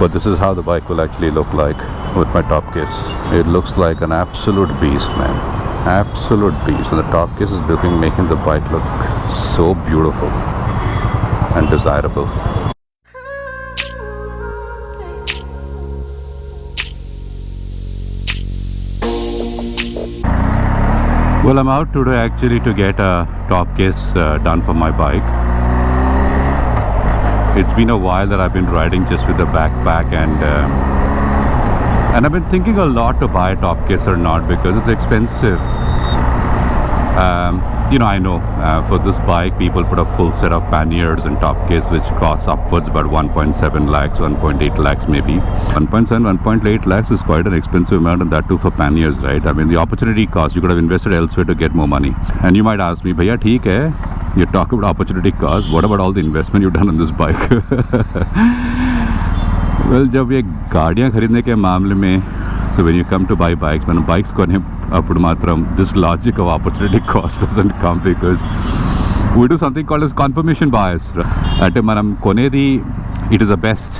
But this is how the bike will actually look like with my top case. It looks like an absolute beast, man. Absolute beast. And the top case is making the bike look so beautiful and desirable. Well, I'm out today actually to get a top case done for my bike. It's been a while that I've been riding just with the backpack, and I've been thinking a lot to buy a top case or not because it's expensive. I know for this bike people put a full set of panniers and top case which costs upwards about 1.7 lakhs, 1.8 lakhs maybe. 1.7, 1.8 lakhs is quite an expensive amount, and that too for panniers, right? I mean, the opportunity cost, you could have invested elsewhere to get more money. And you might ask me, bhaiya, theek hai, you talk about opportunity cost, what about all the investment you've done on this bike? Well, जब ये गाड़ियाँ खरीदने के मामले में, so when you come to buy bikes, when bikes कोने अప్పుడు మాత్రం this logic of opportunity cost doesn't come, because we do something called as confirmation bias. అంటే మనం కొనేది it is the best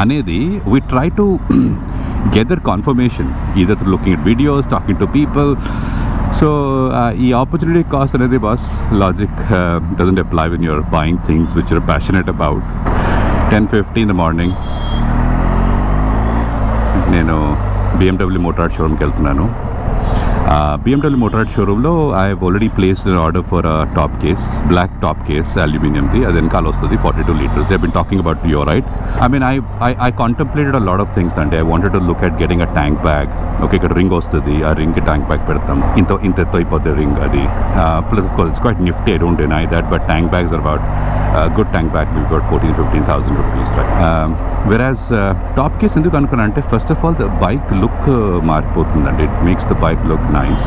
అనేది we try to get that confirmation either through looking at videos, talking to people. So ఈ opportunity cost అనేది boss logic doesn't apply when you're buying things which you're passionate about. 10:50 in the morning నేను BMW Motorrad showroomకి వెళ్తున్నాను. BMW Motorrad showroomలో I have already placed an order for a top case, black top case, aluminumది. అది వెనకాల వస్తుంది 42 liters. They have been talking about you, right? I mean, I contemplated a lot of things, and I wanted to look at getting a tank bag. Okay, ఇక్కడ ring వస్తుంది, ఆ రింగ్కి tank bag పెడతాం, ఇంత ఎత్తు అయిపోతుంది రింగ్ అది. Plus of course it's quite nifty, I don't deny that, but tank bags are about good tank bag will be about 14,000-15,000 rupees, right? Whereas top case ఎందుకు అనుకున్నా అంటే, first of all the bike look మారిపోతుందండి. It makes the bike look nice.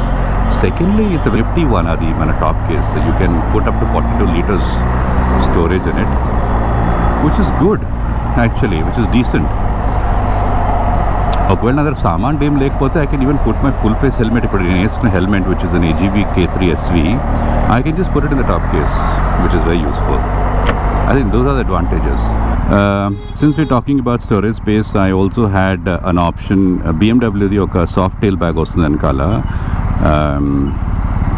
Secondly, it's a nifty one, adi mana top case. So you can put up to 42 liters storage in it, which is good actually, which is decent. ఒకవేళ నా దగ్గర సామాన్ ఏం లేకపోతే I can even put my full face helmet. ఇప్పుడు నేను వేసుకున్న helmet, which is an AGV K3 SV, I can just put it in the top case, which is very useful. I think those are the advantages. Since we're talking about storage space, I also had an option. BMW ది ఒక soft tail bag వస్తుంది వెనకాల,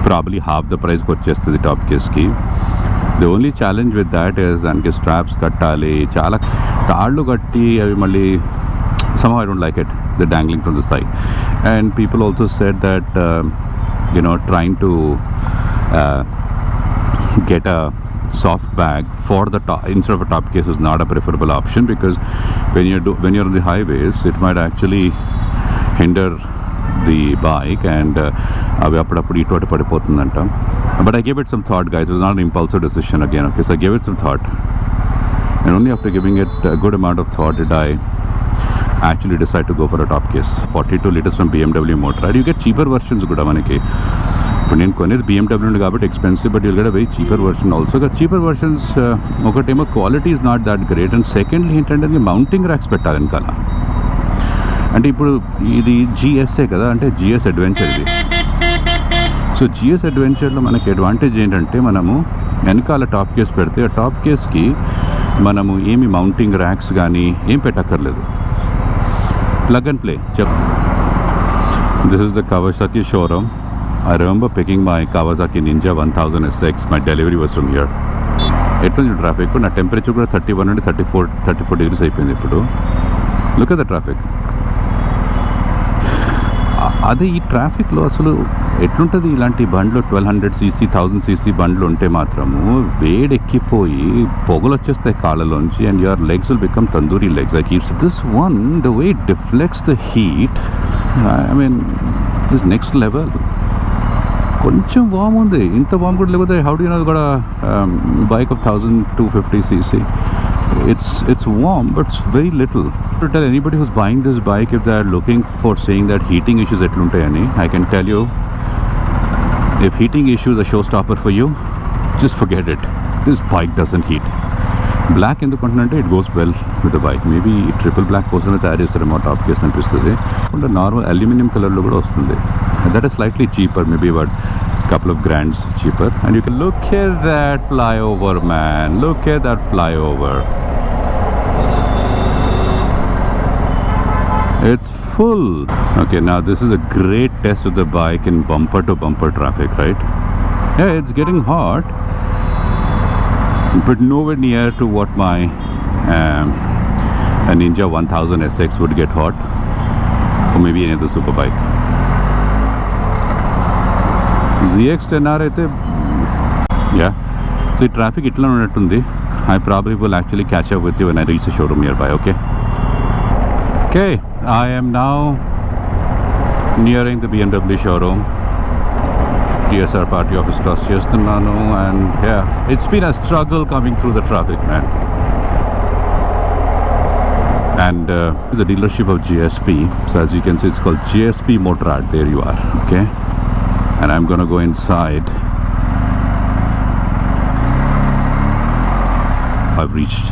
probably half the price వచ్చేస్తుంది top కేస్కి. The only challenge with that is దానికి straps కట్టాలి, చాలా తాళ్ళు కట్టి అవి మళ్ళీ somehow I don't like it, the dangling from the side. And people also said that trying to get a soft bag for the top instead of a top case is not a preferable option, because when you're on the highways it might actually hinder the bike, and అవి అప్పుడప్పుడు ఇటు అటు పడిపోతుందంట. But I gave it some thought, guys. It was not an impulsive decision again, okay? So I gave it some thought, and only after giving it a good amount of thought did I actually decide to go for a top case. 42 liters from BMW Motorrad. You get cheaper versions కూడా మనకి. ఇప్పుడు నేను కొనేది BMW నుండి కాబట్టి expensive, but you'll get a very cheaper version also. Cheaper versions ఒకటేమో quality is not that great, and secondly ఏంటంటే mounting racks పెట్టాలి వెనకాల. అంటే ఇప్పుడు ఇది GSA కదా, అంటే GS అడ్వెంచర్ ఇది. సో GS అడ్వెంచర్లో మనకి అడ్వాంటేజ్ ఏంటంటే, మనము వెనకాల టాప్ కేస్ పెడితే ఆ టాప్ కేస్కి మనము ఏమి మౌంటింగ్ ర్యాక్స్ కానీ ఏం పెట్టక్కర్లేదు, plug and play. This is the Kawasaki showroom. I remember picking my Kawasaki Ninja 1000 SX. My delivery was from here. ఎట్లా ట్రాఫిక్, నా టెంపరేచర్ కూడా 31 నుండి 34 degrees అయిపోయింది ఇప్పుడు. Look at the traffic. అదే ఈ ట్రాఫిక్లో అసలు ఎట్లుంటుంది, ఇలాంటి బండ్లు 1200cc 1000cc బండ్లు ఉంటే మాత్రము వేడెక్కిపోయి పొగలు వచ్చేస్తాయి కాళ్ళలోంచి, and your legs will become tandoori legs. I keeps this one the way it deflects the heat, I mean this next level. కొంచెం వామ్ ఉంది, ఇంత వామ్ కూడా లేకపోతే హౌ డు యు నో కూడా bike of 1250cc. It's warm, but it's very little. To tell anybody who's buying this bike, if they are looking for saying that heating issues etluntayani, I can tell you, if heating issues are a showstopper for you, just forget it. This bike doesn't heat. Black endukuntunante it goes well with the bike. Maybe triple black kosame tayar chesaremo top case anipistadi. And normal aluminum color lo kuda vastundi. That is slightly cheaper, maybe about couple of grands cheaper. And you can look at that flyover, man. Look at that flyover. It's full. Okay, now this is a great test of the bike in bumper to bumper traffic, right? Yeah, it's getting hot, but nowhere near to what my a Ninja 1000 SX would get hot, or maybe any other super bike. ZX10R అయితే yeah. So traffic itla unnattundi. I probably will actually catch up with you when I reach the showroom nearby. Okay. Okay, I am now nearing the BMW showroom. GSA party office cross chestunnanu, and yeah, it's been a struggle coming through the traffic, man. And it's a dealership of GSP, so as you can see, it's called GSP Motorrad. There you are. Okay, and I'm gonna go inside. I've reached.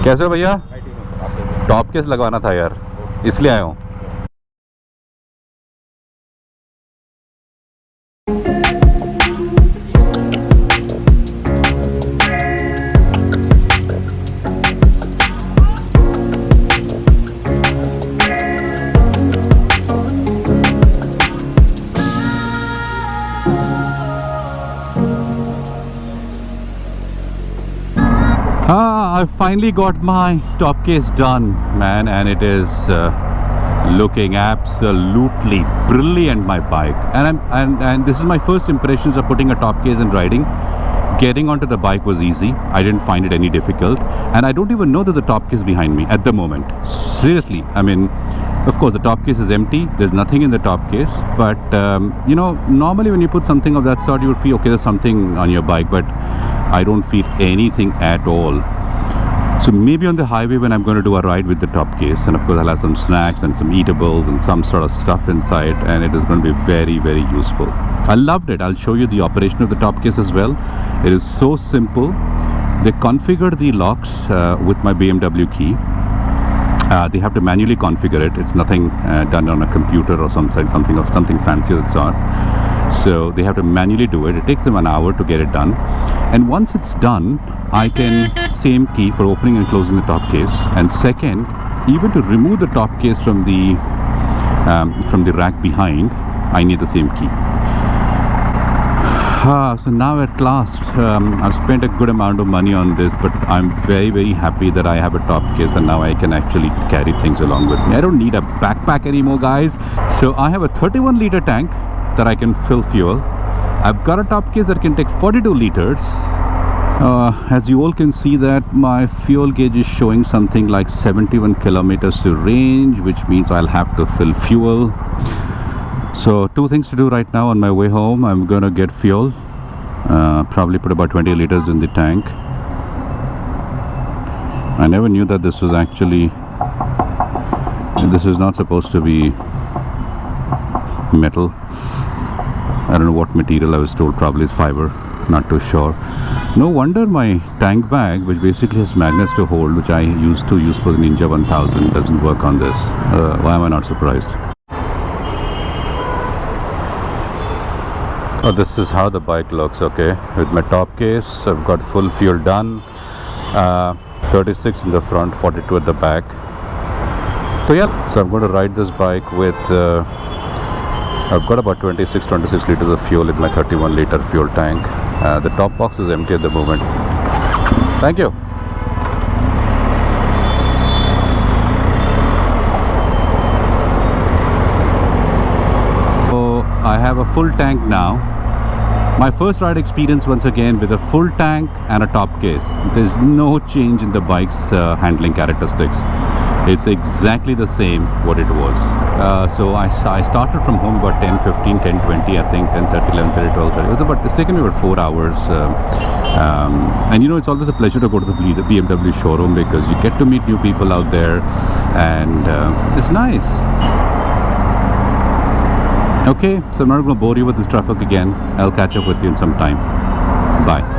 कैसे हो भैया? Top case लगवाना था यार, इसलिए आया हूँ. I finally got my top case done, man, and it is looking absolutely brilliant, my bike. And this is my first impressions of putting a top case and riding. Getting onto the bike was easy. I didn't find it any difficult, and I don't even know there's a top case behind me at the moment. Seriously, I mean, of course the top case is empty, there's nothing in the top case, but you know, normally when you put something of that sort, you would feel okay, there's something on your bike, but I don't feel anything at all. So maybe on the highway when I'm going to do a ride with the top case, and of course I'll have some snacks and some eatables and some sort of stuff inside, and it is going to be very, very useful. I loved it. I'll show you the operation of the top case as well. It is so simple. They configured the locks with my BMW key. They have to manually configure it. It's nothing done on a computer or something fancy of that sort. So they have to manually do it. It takes them an hour to get it done, and once it's done, I can same key for opening and closing the top case, and second, even to remove the top case from the rack behind, I need the same key. So now at last, I've spent a good amount of money on this, but I'm very, very happy that I have a top case, and now I can actually carry things along with me. I don't need a backpack anymore, guys. So I have a 31 liter tank that I can fill fuel. I've got a top case that can take 42 liters. As you all can see that my fuel gauge is showing something like 71 kilometers to range, which means I'll have to fill fuel. So two things to do right now on my way home. I'm gonna get fuel, probably put about 20 liters in the tank. I never knew that this was actually, this is not supposed to be metal. I don't know what material. I was told probably is fiber, not too sure. No wonder my tank bag, which basically has magnets to hold, which I used to use for the Ninja 1000, doesn't work on this. Why am I not surprised? Oh, this is how the bike looks. Okay, with my top case, I've got full fuel done. 36 in the front, 42 at the back. So yeah, so I'm going to ride this bike with I've got about 26 liters of fuel in my 31 liter fuel tank. The top box is empty at the moment. Thank you. So I have a full tank now. My first ride experience once again with a full tank and a top case. There's no change in the bike's handling characteristics. It's exactly the same what it was. So I started from home about 10:15, 10:20, I think, 10:30, 11:30, 12:30. It's taken me about 4 hours. And you know, it's always a pleasure to go to the BMW showroom because you get to meet new people out there, and it's nice. Okay, so I'm not going to bore you with this traffic again. I'll catch up with you in some time. Bye.